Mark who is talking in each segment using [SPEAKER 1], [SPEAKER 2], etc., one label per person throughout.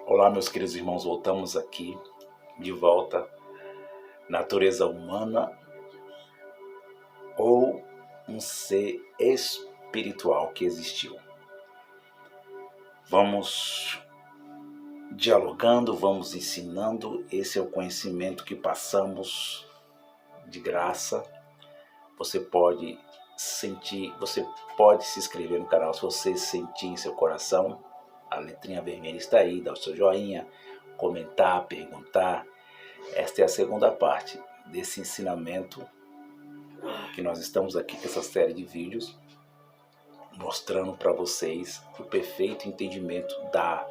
[SPEAKER 1] Olá, meus queridos irmãos, voltamos aqui de volta. Natureza humana ou um ser espiritual que existiu. Vamos dialogando, vamos ensinando. Esse é o conhecimento que passamos de graça. Você pode sentir, você pode se inscrever no canal se você sentir em seu coração. A letrinha vermelha está aí, dá o seu joinha, comentar, perguntar. Esta é a segunda parte desse ensinamento que nós estamos aqui com essa série de vídeos mostrando para vocês o perfeito entendimento da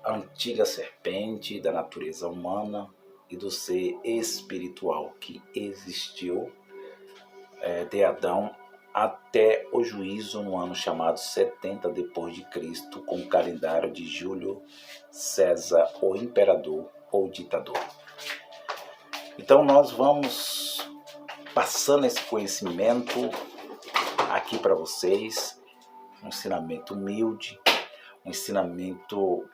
[SPEAKER 1] antiga serpente, da natureza humana e do ser espiritual que existiu de Adão até o juízo no ano chamado 70 depois de Cristo, com o calendário de Júlio César, o imperador ou ditador. Então nós vamos passando esse conhecimento aqui para vocês, um ensinamento humilde, um ensinamento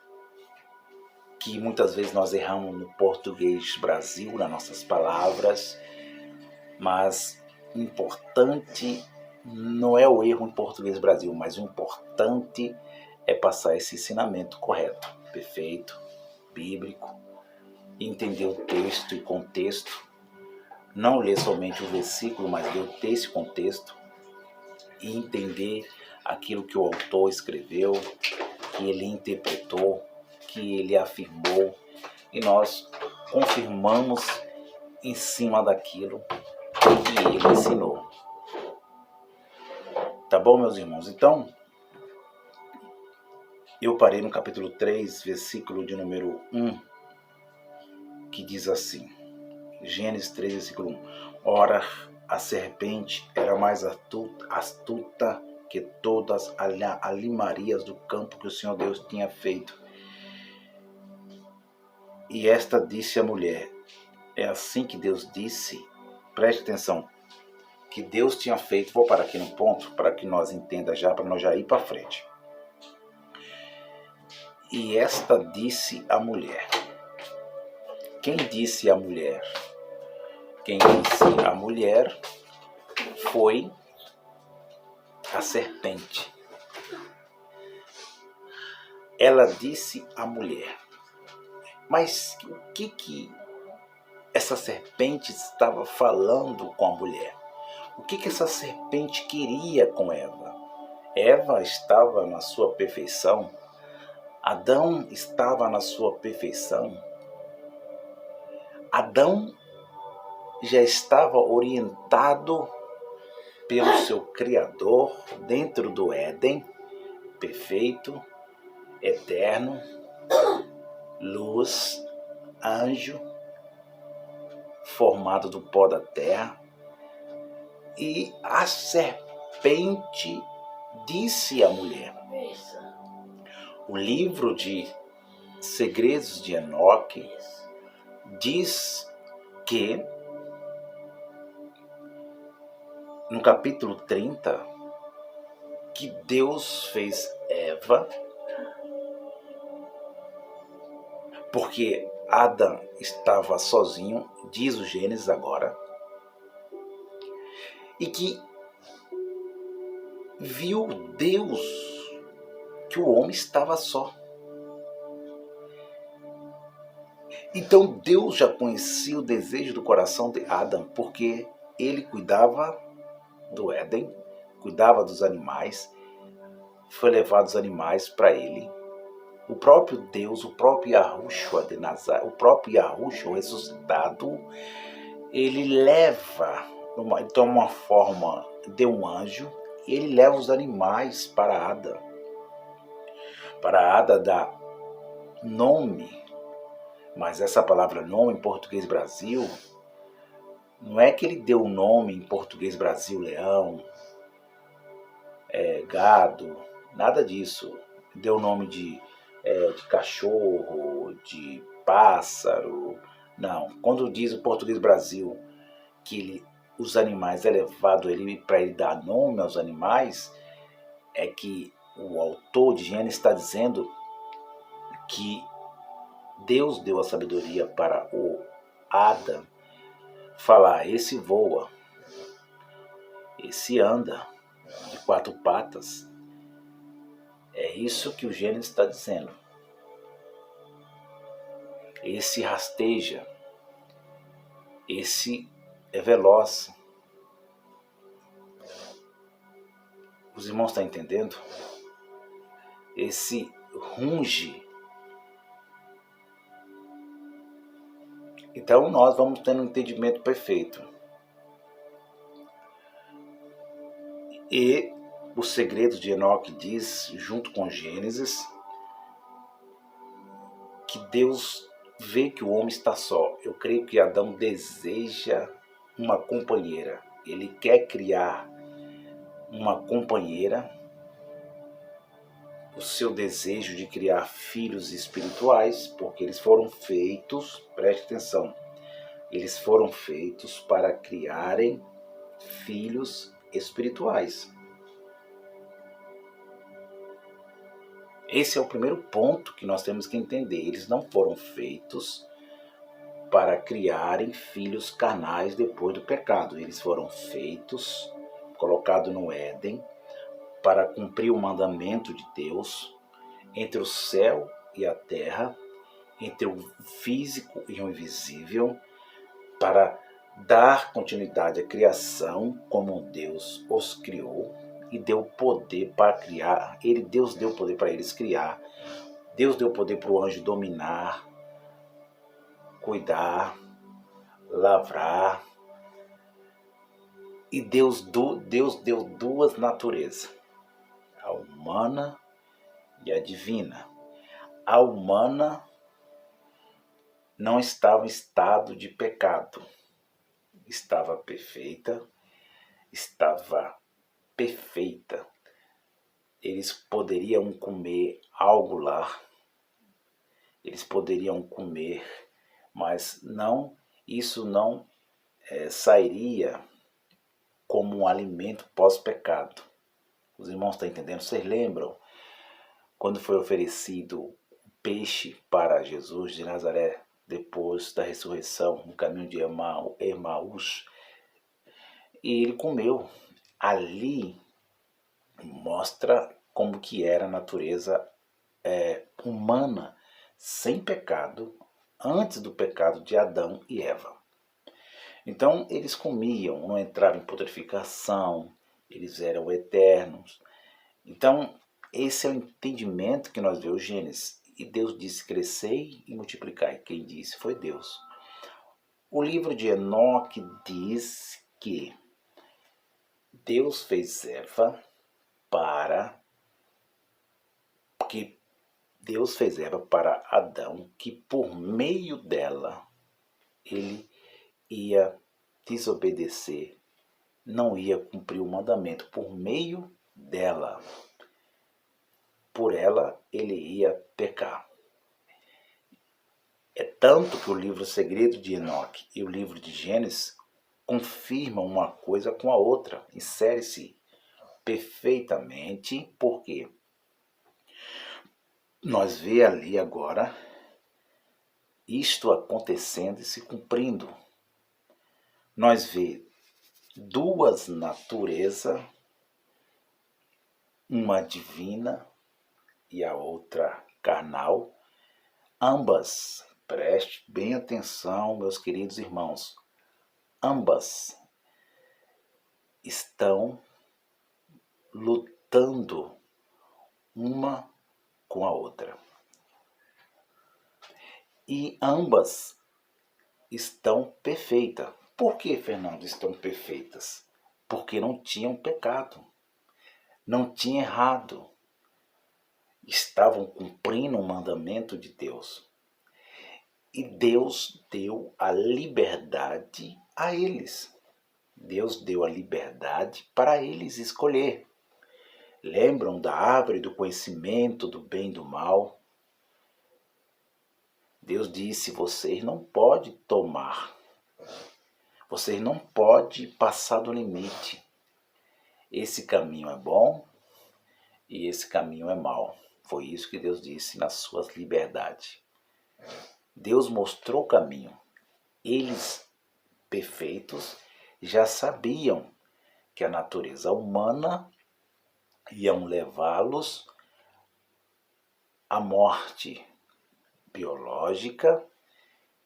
[SPEAKER 1] que muitas vezes nós erramos no português Brasil, nas nossas palavras, mas o importante não é o erro em português Brasil, mas o importante é passar esse ensinamento correto, perfeito, bíblico, entender o texto e contexto, não ler somente o versículo, mas ler o texto e contexto e entender aquilo que o autor escreveu, que ele interpretou, que ele afirmou, e nós confirmamos em cima daquilo que ele ensinou. Tá bom, meus irmãos? Então, eu parei no capítulo 3, versículo de número 1, que diz assim, Gênesis 3, versículo 1. Ora, a serpente era mais astuta que todas as alimarias do campo que o Senhor Deus tinha feito. E esta disse à mulher, é assim que Deus disse, preste atenção, que Deus tinha feito, vou parar aqui no ponto, para que nós entendamos já, para nós já ir para frente. E esta disse à mulher. Quem disse à mulher? Quem disse à mulher foi a serpente. Ela disse à mulher. Mas o que essa serpente estava falando com a mulher? O que essa serpente queria com Eva? Eva estava na sua perfeição. Adão estava na sua perfeição. Adão já estava orientado pelo seu Criador dentro do Éden, perfeito, eterno, luz, anjo, formado do pó da terra. E a serpente disse à mulher. O livro de Segredos de Enoque diz que no capítulo 30 que Deus fez Eva porque Adão estava sozinho, diz o Gênesis agora, e que viu Deus que o homem estava só. Então Deus já conhecia o desejo do coração de Adão, porque ele cuidava do Éden, cuidava dos animais, foi levado os animais para ele. O próprio Deus, o próprio Yahushua de Nazaré, o próprio Yahushua ressuscitado, ele leva, toma uma forma de um anjo, e ele leva os animais para Ada. Para Ada dá nome, mas essa palavra nome em português Brasil, não é que ele deu o nome em português Brasil, leão, gado, nada disso. Deu o nome de cachorro, de pássaro. Não, quando diz o português Brasil que os animais é levado para ele dar nome aos animais, é que o autor de Gênesis está dizendo que Deus deu a sabedoria para o Adão falar: esse voa, esse anda de 4 patas. É isso que o Gênesis está dizendo. Esse rasteja, esse é veloz. Os irmãos estão entendendo? Esse runge. Então nós vamos tendo um entendimento perfeito. E o segredo de Enoque diz, junto com Gênesis, que Deus vê que o homem está só. Eu creio que Adão deseja uma companheira. Ele quer criar uma companheira. O seu desejo de criar filhos espirituais, porque eles foram feitos, preste atenção, eles foram feitos para criarem filhos espirituais. Esse é o primeiro ponto que nós temos que entender. Eles não foram feitos para criarem filhos carnais depois do pecado. Eles foram feitos, colocados no Éden, para cumprir o mandamento de Deus entre o céu e a terra, entre o físico e o invisível, para dar continuidade à criação como Deus os criou e deu poder para criar. Deus deu poder para eles criar. Deus deu poder para o anjo dominar, cuidar, lavrar. E Deus deu 2 naturezas, a humana e a divina. A humana não estava em estado de pecado, estava perfeita. Eles poderiam comer algo lá, eles poderiam comer, mas não, isso não sairia como um alimento pós-pecado. Os irmãos estão entendendo? Vocês lembram quando foi oferecido o peixe para Jesus de Nazaré, depois da ressurreição, no caminho de Emaús? E ele comeu. Ali mostra como que era a natureza humana, sem pecado, antes do pecado de Adão e Eva. Então eles comiam, não entravam em putrefação, eles eram eternos. Então esse é o entendimento que nós vemos Gênesis. E Deus disse: crescei e multiplicai. Quem disse foi Deus. O livro de Enoque diz que Deus fez Eva para Adão, que por meio dela ele ia desobedecer, não ia cumprir o mandamento. Por meio dela, por ela, ele ia pecar. É tanto que o livro Segredo de Enoque e o livro de Gênesis confirmam uma coisa com a outra, insere-se perfeitamente, porque nós vê ali agora isto acontecendo e se cumprindo. Nós vê 2 naturezas, uma divina e a outra carnal, ambas, preste bem atenção, meus queridos irmãos, ambas estão lutando uma com a outra. E ambas estão perfeitas. Por que, Fernando, estão perfeitas? Porque não tinham pecado, não tinham errado. Estavam cumprindo o mandamento de Deus. E Deus deu a liberdade a eles. Deus deu a liberdade para eles escolher. Lembram da árvore do conhecimento do bem e do mal? Deus disse: vocês não podem tomar. Vocês não podem passar do limite. Esse caminho é bom e esse caminho é mau. Foi isso que Deus disse nas suas liberdades. Deus mostrou o caminho. Eles, perfeitos, já sabiam que a natureza humana iam levá-los à morte biológica,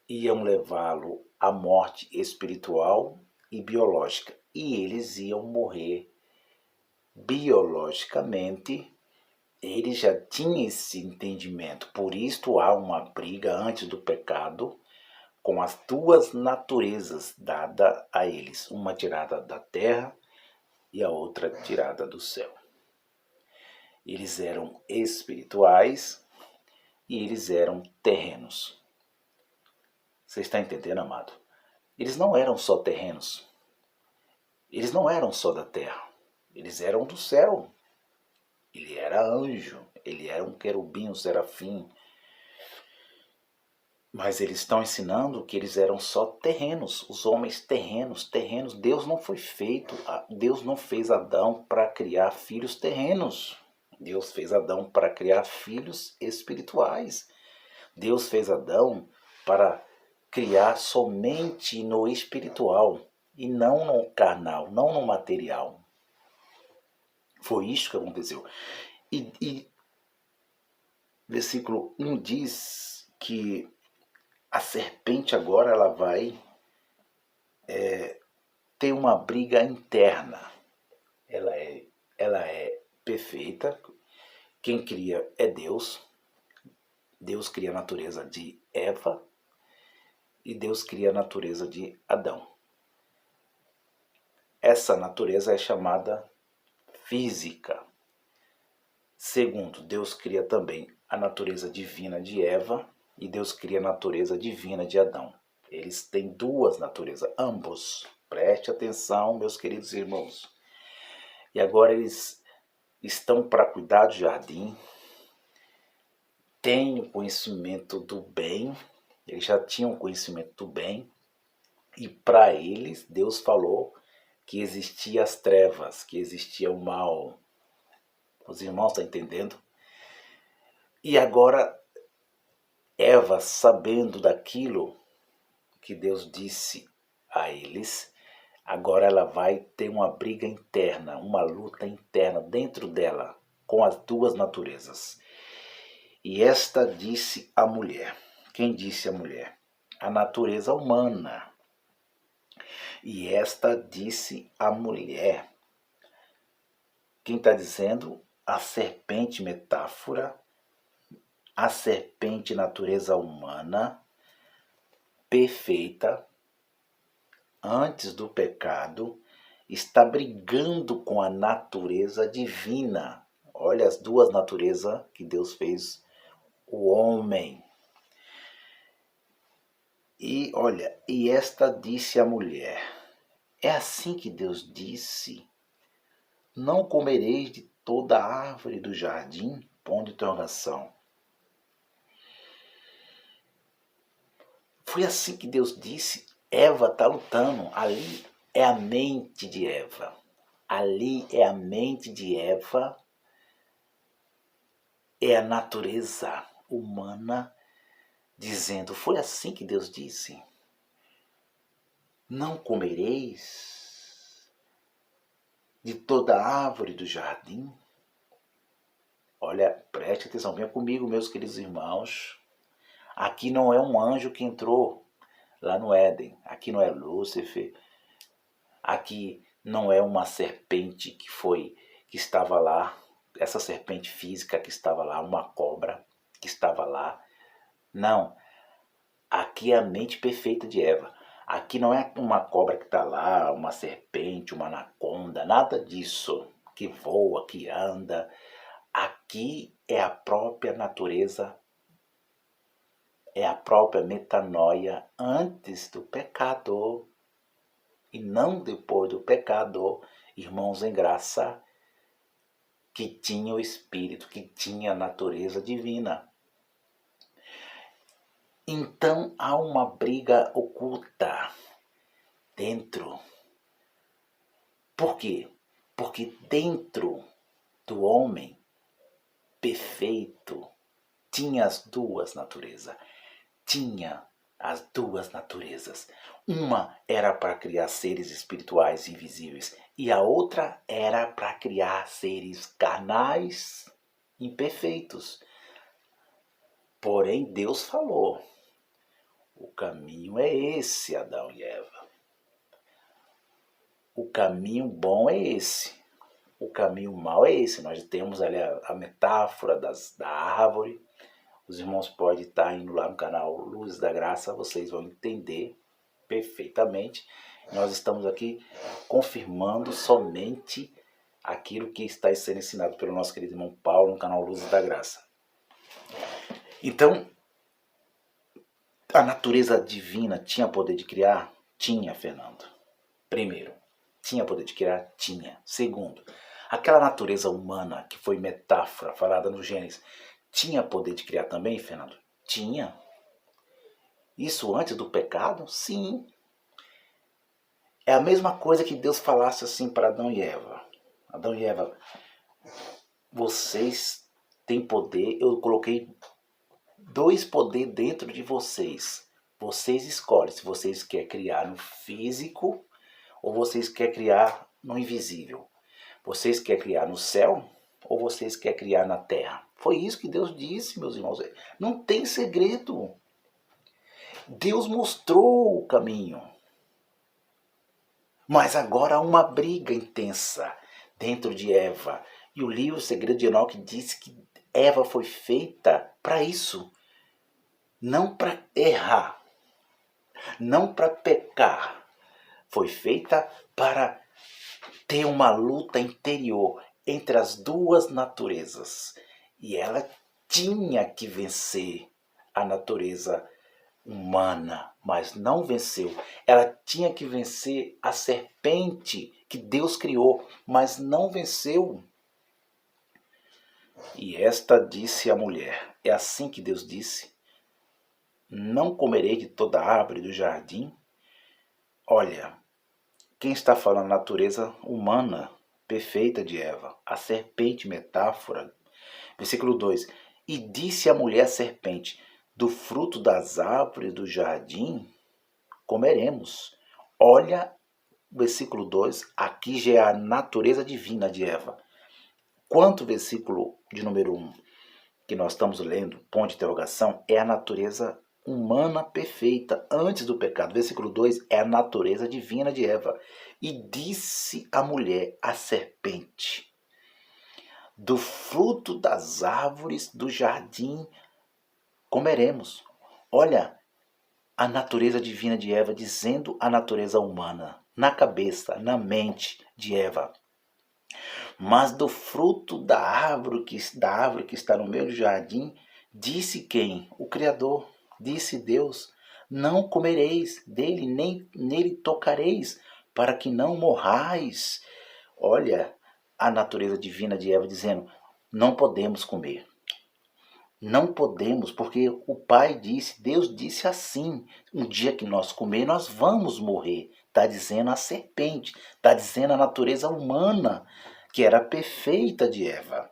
[SPEAKER 1] iam levá-lo à morte espiritual e biológica. E eles iam morrer biologicamente. Eles já tinham esse entendimento. Por isso há uma briga antes do pecado com as duas naturezas dadas a eles. Uma tirada da terra e a outra tirada do céu. Eles eram espirituais e eles eram terrenos. Você está entendendo, amado? Eles não eram só terrenos. Eles não eram só da terra. Eles eram do céu. Ele era anjo. Ele era um querubim, um serafim. Mas eles estão ensinando que eles eram só terrenos. Os homens terrenos. Deus não foi feito. Deus não fez Adão para criar filhos terrenos. Deus fez Adão para criar filhos espirituais. Deus fez Adão para criar somente no espiritual e não no carnal, não no material. Foi isso que aconteceu. E versículo 1 diz que a serpente agora ela vai ter uma briga interna. Ela é perfeita. Quem cria é Deus. Deus cria a natureza de Eva e Deus cria a natureza de Adão. Essa natureza é chamada física. Segundo, Deus cria também a natureza divina de Eva e Deus cria a natureza divina de Adão. Eles têm duas naturezas, ambos. Preste atenção, meus queridos irmãos. E agora eles estão para cuidar do jardim, têm o conhecimento do bem, eles já tinham conhecimento do bem, e para eles Deus falou que existia as trevas, que existia o mal. Os irmãos estão entendendo? E agora Eva, sabendo daquilo que Deus disse a eles, agora ela vai ter uma briga interna, uma luta interna dentro dela, com as duas naturezas. E esta disse a mulher. Quem disse a mulher? A natureza humana. E esta disse a mulher. Quem está dizendo? A serpente, metáfora. A serpente, natureza humana, perfeita, antes do pecado, está brigando com a natureza divina. Olha as duas naturezas que Deus fez o homem. E olha, e esta disse à mulher, é assim que Deus disse, não comereis de toda a árvore do jardim? Ponto de interrogação. Foi assim que Deus disse. Eva está lutando. Ali é a mente de Eva. Ali é a mente de Eva. É a natureza humana dizendo, foi assim que Deus disse. Não comereis de toda a árvore do jardim? Olha, preste atenção, venha comigo, meus queridos irmãos. Aqui não é um anjo que entrou lá no Éden. Aqui não é Lúcifer. Aqui não é uma serpente que estava lá. Essa serpente física que estava lá, uma cobra que estava lá. Não. Aqui é a mente perfeita de Eva. Aqui não é uma cobra que está lá, uma serpente, uma anaconda, nada disso. Que voa, que anda. Aqui é a própria natureza, é a própria metanoia antes do pecado e não depois do pecado, irmãos em graça, que tinha o Espírito, que tinha a natureza divina. Então há uma briga oculta dentro. Por quê? Porque dentro do homem perfeito tinha as duas naturezas. Tinha as duas naturezas. Uma era para criar seres espirituais invisíveis e a outra era para criar seres carnais imperfeitos. Porém, Deus falou: o caminho é esse, Adão e Eva. O caminho bom é esse. O caminho mau é esse. Nós temos ali a metáfora da árvore. Os irmãos podem estar indo lá no canal Luz da Graça, vocês vão entender perfeitamente. Nós estamos aqui confirmando somente aquilo que está sendo ensinado pelo nosso querido irmão Paulo no canal Luz da Graça. Então, a natureza divina tinha poder de criar? Tinha, Fernando. Primeiro, tinha poder de criar? Tinha. Segundo, aquela natureza humana que foi metáfora falada no Gênesis, tinha poder de criar também, Fernando? Tinha. Isso antes do pecado? Sim. É a mesma coisa que Deus falasse assim para Adão e Eva. Adão e Eva, vocês têm poder, eu coloquei dois poderes dentro de vocês. Vocês escolhem se vocês querem criar no físico ou vocês querem criar no invisível. Vocês querem criar no céu ou vocês querem criar na terra? Foi isso que Deus disse, meus irmãos. Não tem segredo. Deus mostrou o caminho. Mas agora há uma briga intensa dentro de Eva. E o livro O Segredo de Enoque diz que Eva foi feita para isso. Não para errar. Não para pecar. Foi feita para ter uma luta interior entre as duas naturezas. E ela tinha que vencer a natureza humana, mas não venceu. Ela tinha que vencer a serpente que Deus criou, mas não venceu. E esta disse à mulher, é assim que Deus disse: não comerei de toda árvore do jardim? Olha, quem está falando a natureza humana perfeita de Eva, a serpente metáfora. Versículo 2: e disse a mulher à serpente: do fruto das árvores do jardim comeremos. Olha, versículo 2, aqui já é a natureza divina de Eva. Quanto o versículo de número 1 que nós estamos lendo, ponto de interrogação, é a natureza humana perfeita antes do pecado. Versículo 2 é a natureza divina de Eva. E disse a mulher, a serpente: do fruto das árvores do jardim comeremos. Olha a natureza divina de Eva dizendo a natureza humana, na cabeça, na mente de Eva. Mas do fruto da árvore que está no meio do jardim, disse quem? O Criador, disse Deus: não comereis dele, nem nele tocareis, para que não morrais. Olha a natureza divina de Eva dizendo: não podemos comer. Não podemos, porque o Pai disse, Deus disse assim: um dia que nós comer, nós vamos morrer. Está dizendo a serpente, está dizendo a natureza humana, que era perfeita de Eva.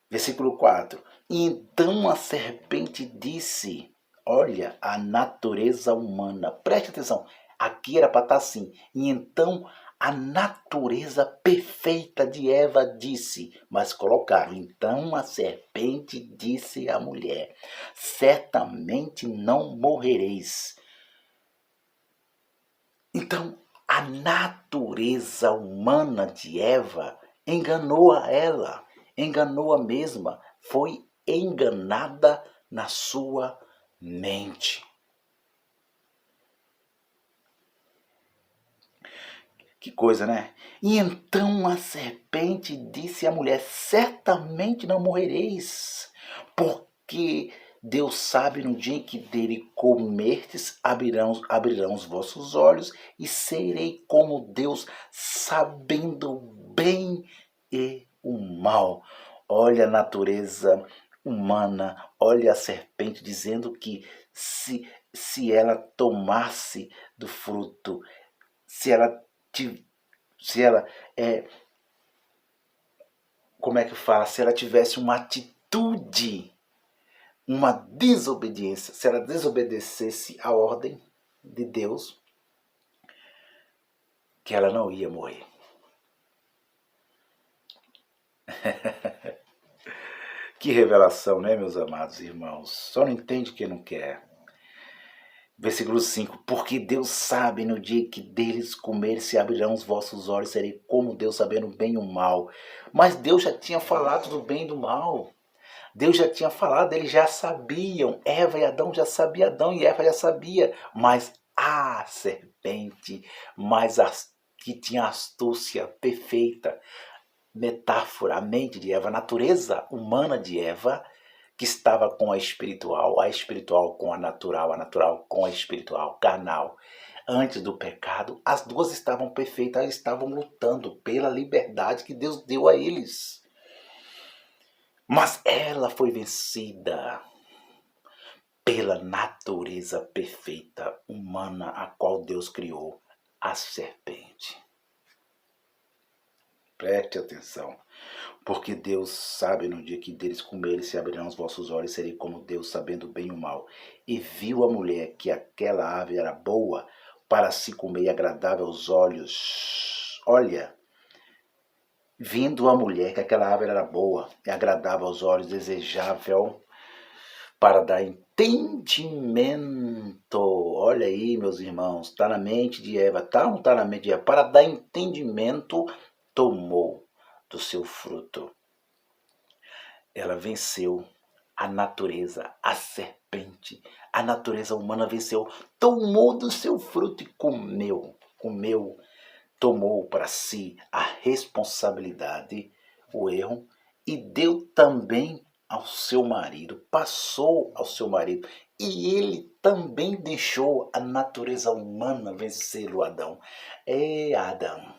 [SPEAKER 1] Versículo 4. E então a serpente disse, olha a natureza humana, preste atenção, aqui era para estar assim. E então a natureza perfeita de Eva disse, mas colocaram, então a serpente disse à mulher: certamente não morrereis. Então, a natureza humana de Eva enganou a ela, enganou a mesma, foi enganada na sua mente. Que coisa, né? E então a serpente disse à mulher: certamente não morrereis, porque Deus sabe no dia em que dele comerdes, abrirão os vossos olhos e serei como Deus, sabendo o bem e o mal. Olha a natureza humana, olha a serpente dizendo que se ela tomasse do fruto, se ela como é que fala? Se ela tivesse uma atitude, uma desobediência, se ela desobedecesse a ordem de Deus, que ela não ia morrer. Que revelação, né, meus amados irmãos? Só não entende quem não quer. Versículo 5: porque Deus sabe no dia que deles comer se abrirão os vossos olhos, serei como Deus sabendo o bem e o mal. Mas Deus já tinha falado do bem e do mal. Deus já tinha falado, eles já sabiam. Eva e Adão já sabiam, Adão e Eva já sabia. Mas a serpente, que tinha astúcia perfeita, metáfora, a mente de Eva, a natureza humana de Eva, que estava com a espiritual com a natural com a espiritual, carnal. Antes do pecado, as duas estavam perfeitas, elas estavam lutando pela liberdade que Deus deu a eles. Mas ela foi vencida pela natureza perfeita humana a qual Deus criou, a serpente. Preste atenção. Porque Deus sabe no dia que deles comerem se abrirão os vossos olhos, serei como Deus sabendo bem o mal. E viu a mulher que aquela ave era boa para se comer e agradável aos olhos. Olha, vindo a mulher que aquela ave era boa e agradável aos olhos, desejável para dar entendimento. Olha aí, meus irmãos, está na mente de Eva, tá ou não está na mente de Eva? Para dar entendimento, tomou do seu fruto. Ela venceu a natureza, a serpente, a natureza humana venceu, tomou do seu fruto e comeu, tomou para si a responsabilidade, o erro, e deu também ao seu marido, passou ao seu marido, e ele também deixou a natureza humana vencê-lo, Adão. Adão,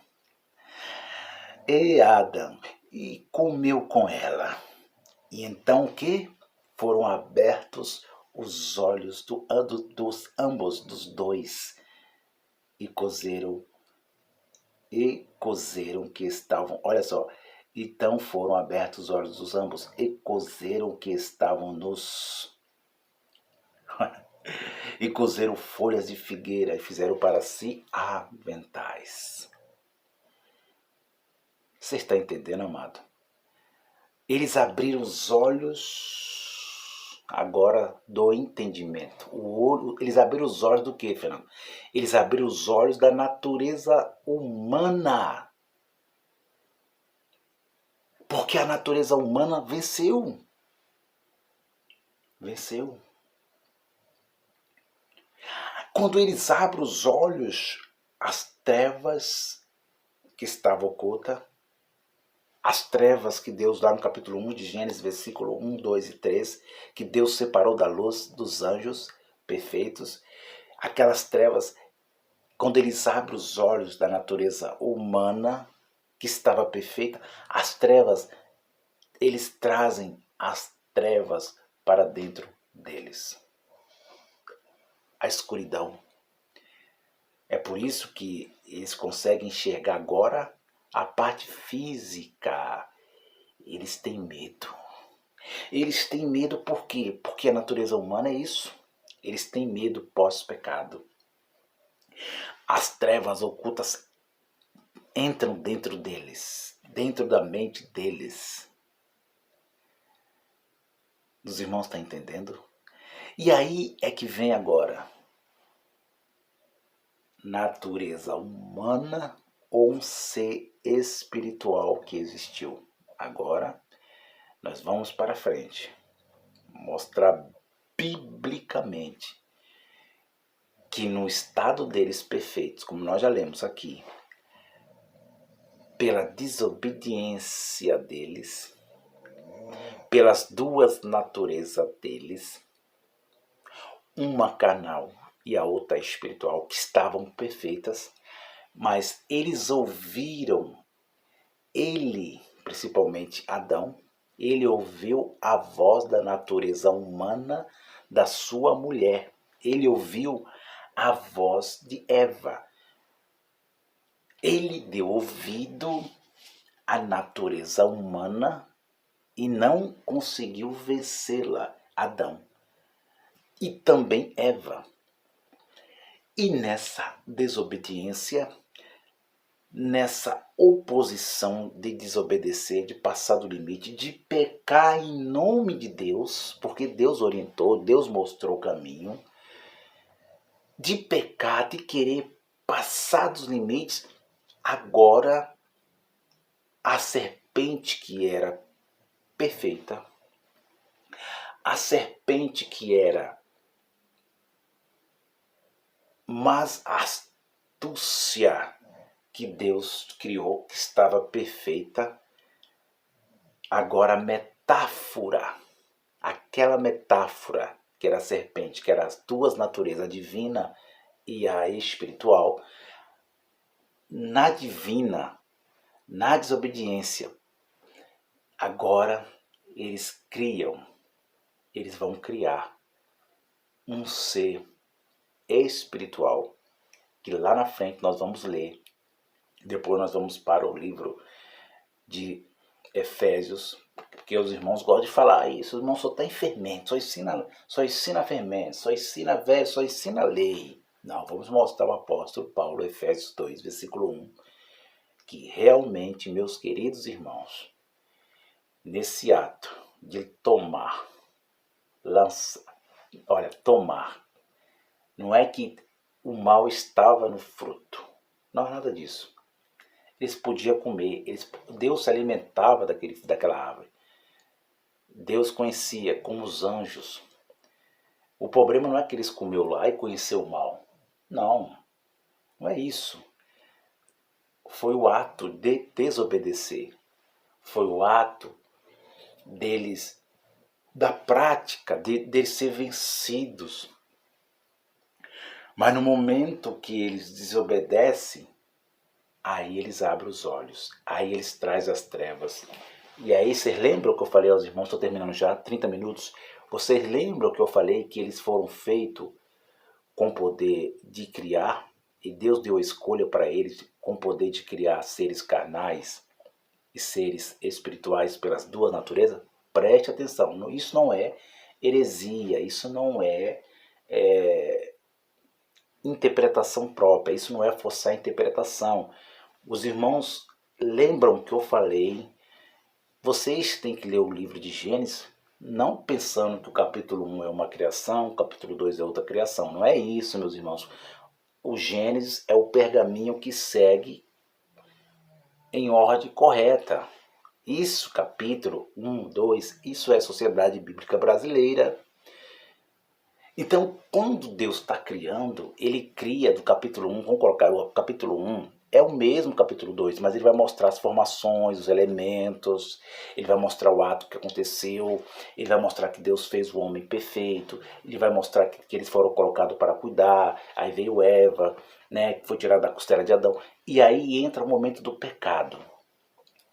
[SPEAKER 1] Adão, e comeu com ela. E então o que? Foram abertos os olhos dos ambos, dos dois, e cozeram que estavam, olha só, então foram abertos os olhos dos ambos e cozeram que estavam nos e cozeram folhas de figueira e fizeram para si aventais. Você está entendendo, amado? Eles abriram os olhos agora do entendimento. Eles abriram os olhos do que, Fernando? Eles abriram os olhos da natureza humana. Porque a natureza humana venceu. Venceu. Quando eles abrem os olhos, as trevas que estavam ocultas, as trevas que Deus dá no capítulo 1 de Gênesis, versículo 1, 2 e 3, que Deus separou da luz dos anjos perfeitos. Aquelas trevas, quando eles abrem os olhos da natureza humana, que estava perfeita, as trevas, eles trazem as trevas para dentro deles. A escuridão. É por isso que eles conseguem enxergar agora a parte física. Eles têm medo. Eles têm medo por quê? Porque a natureza humana é isso. Eles têm medo pós-pecado. As trevas ocultas entram dentro deles, dentro da mente deles. Os irmãos estão entendendo? E aí é que vem agora. Natureza humana ou um ser espiritual que existiu. Agora, nós vamos para frente. Mostrar biblicamente que no estado deles perfeitos, como nós já lemos aqui, pela desobediência deles, pelas duas naturezas deles, uma carnal e a outra espiritual, que estavam perfeitas, mas eles ouviram, principalmente Adão, ele ouviu a voz da natureza humana da sua mulher. Ele ouviu a voz de Eva. Ele deu ouvido a natureza humana e não conseguiu vencê-la, Adão. E também Eva. E nessa desobediência, nessa oposição de desobedecer, de passar do limite, de pecar em nome de Deus, porque Deus orientou, Deus mostrou o caminho, de pecar, de querer passar dos limites, agora a serpente que era perfeita, a serpente que era mais astúcia que Deus criou, que estava perfeita, agora a metáfora, aquela metáfora que era a serpente, que eram as duas naturezas, a divina e a espiritual, na divina, na desobediência, agora eles vão criar um ser espiritual, que lá na frente nós vamos ler. Depois nós vamos para o livro de Efésios, porque os irmãos gostam de falar isso, os irmãos só tem fermento, só ensina fermento, só ensina velho, só ensina lei. Não, vamos mostrar o apóstolo Paulo, Efésios 2, versículo 1, que realmente, meus queridos irmãos, nesse ato de tomar, tomar, não é que o mal estava no fruto, não é nada disso. Eles podiam comer, Deus se alimentava daquela árvore. Deus conhecia como os anjos. O problema não é que eles comeu lá e conheceu o mal. Não, não é isso. Foi o ato de desobedecer. Foi o ato deles, da prática, de ser vencidos. Mas no momento que eles desobedecem, aí eles abrem os olhos, aí eles trazem as trevas. E aí vocês lembram que eu falei aos irmãos, estou terminando já, 30 minutos. Vocês lembram que eu falei que eles foram feitos com poder de criar? E Deus deu a escolha para eles com poder de criar seres carnais e seres espirituais pelas duas naturezas? Preste atenção, isso não é heresia, isso não é interpretação própria, isso não é forçar a interpretação. Os irmãos lembram que eu falei, vocês têm que ler o livro de Gênesis, não pensando que o capítulo 1 é uma criação, o capítulo 2 é outra criação. Não é isso, meus irmãos. O Gênesis é o pergaminho que segue em ordem correta. Isso, capítulo 1, 2, isso é a sociedade bíblica brasileira. Então, quando Deus está criando, ele cria do capítulo 1, vamos colocar o capítulo 1, é o mesmo capítulo 2, mas ele vai mostrar as formações, os elementos, ele vai mostrar o ato que aconteceu, ele vai mostrar que Deus fez o homem perfeito, ele vai mostrar que eles foram colocados para cuidar, aí veio Eva, né, que foi tirada da costela de Adão, e aí entra o momento do pecado,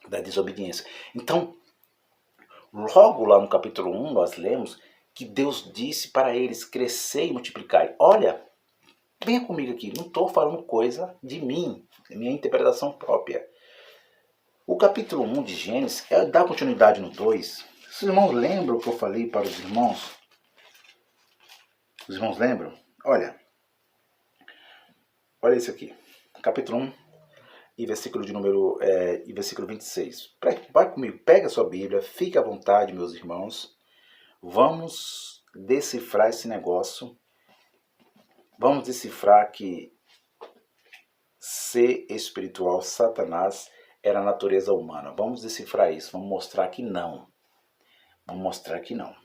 [SPEAKER 1] da desobediência. Então, logo lá no capítulo 1, nós lemos que Deus disse para eles, crescer e multiplicar. Olha, venha comigo aqui, não estou falando coisa de mim, minha interpretação própria. O capítulo 1 de Gênesis dá continuidade no 2. Os irmãos lembram o que eu falei para os irmãos? Os irmãos lembram? Olha isso aqui, capítulo 1 e versículo e versículo 26. Vai comigo, pega a sua Bíblia, fique à vontade, meus irmãos. Vamos decifrar esse negócio. Vamos decifrar que ser espiritual, Satanás, era a natureza humana. Vamos decifrar isso. Vamos mostrar que não. Vamos mostrar que não.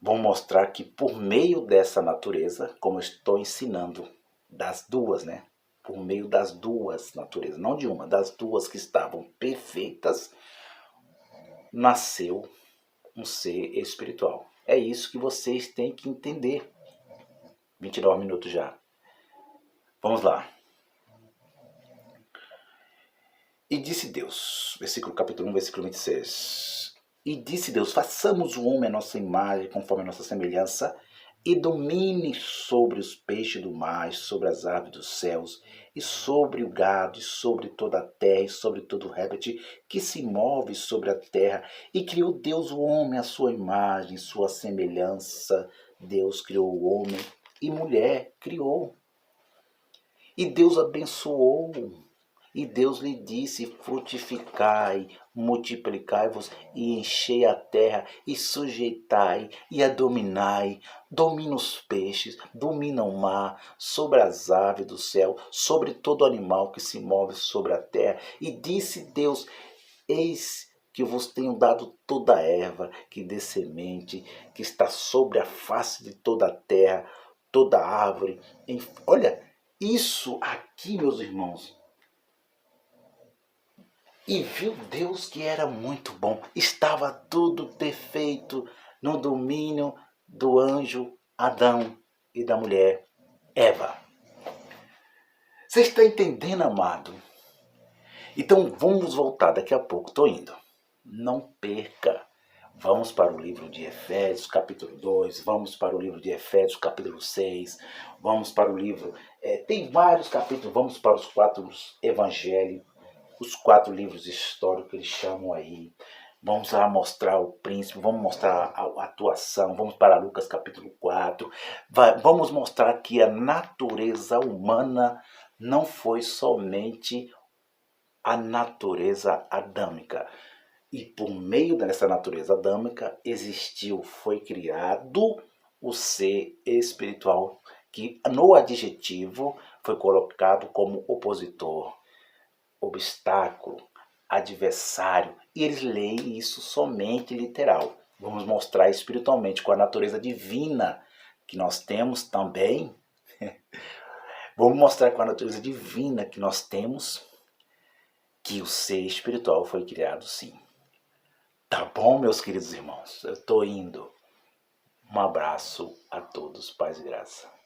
[SPEAKER 1] Vamos mostrar que por meio dessa natureza, como eu estou ensinando, das duas, né? Por meio das duas naturezas, não de uma, das duas que estavam perfeitas, nasceu um ser espiritual. É isso que vocês têm que entender. 29 minutos já. Vamos lá. E disse Deus, capítulo 1, versículo 26. E disse Deus, façamos o homem a nossa imagem, conforme a nossa semelhança, e domine sobre os peixes do mar, sobre as aves dos céus, e sobre o gado, e sobre toda a terra, e sobre todo réptil que se move sobre a terra. E criou Deus o homem à sua imagem, sua semelhança. Deus criou o homem e mulher, criou. E Deus abençoou. E Deus lhe disse: frutificai, multiplicai-vos e enchei a terra, e sujeitai, e a dominai. Domina os peixes, domina o mar, sobre as aves do céu, sobre todo animal que se move sobre a terra. E disse Deus: eis que vos tenho dado toda a erva que dê semente, que está sobre a face de toda a terra, toda árvore. Olha, isso aqui, meus irmãos. E viu Deus que era muito bom. Estava tudo perfeito no domínio do anjo Adão e da mulher Eva. Você está entendendo, amado? Então vamos voltar daqui a pouco. Estou indo. Não perca. Vamos para o livro de Efésios, capítulo 2. Vamos para o livro de Efésios, capítulo 6. Vamos para o livro... tem vários capítulos. Vamos para os 4 evangelhos. Os 4 livros históricos que eles chamam aí. Vamos lá mostrar o príncipe, vamos mostrar a atuação, vamos para Lucas capítulo 4. Vamos mostrar que a natureza humana não foi somente a natureza adâmica. E por meio dessa natureza adâmica existiu, foi criado o ser espiritual, que no adjetivo foi colocado como opositor, obstáculo, adversário, e eles leem isso somente literal. Vamos mostrar espiritualmente com a natureza divina que nós temos também. Vamos mostrar com a natureza divina que nós temos que o ser espiritual foi criado sim. Tá bom, meus queridos irmãos? Eu estou indo. Um abraço a todos, paz e graça.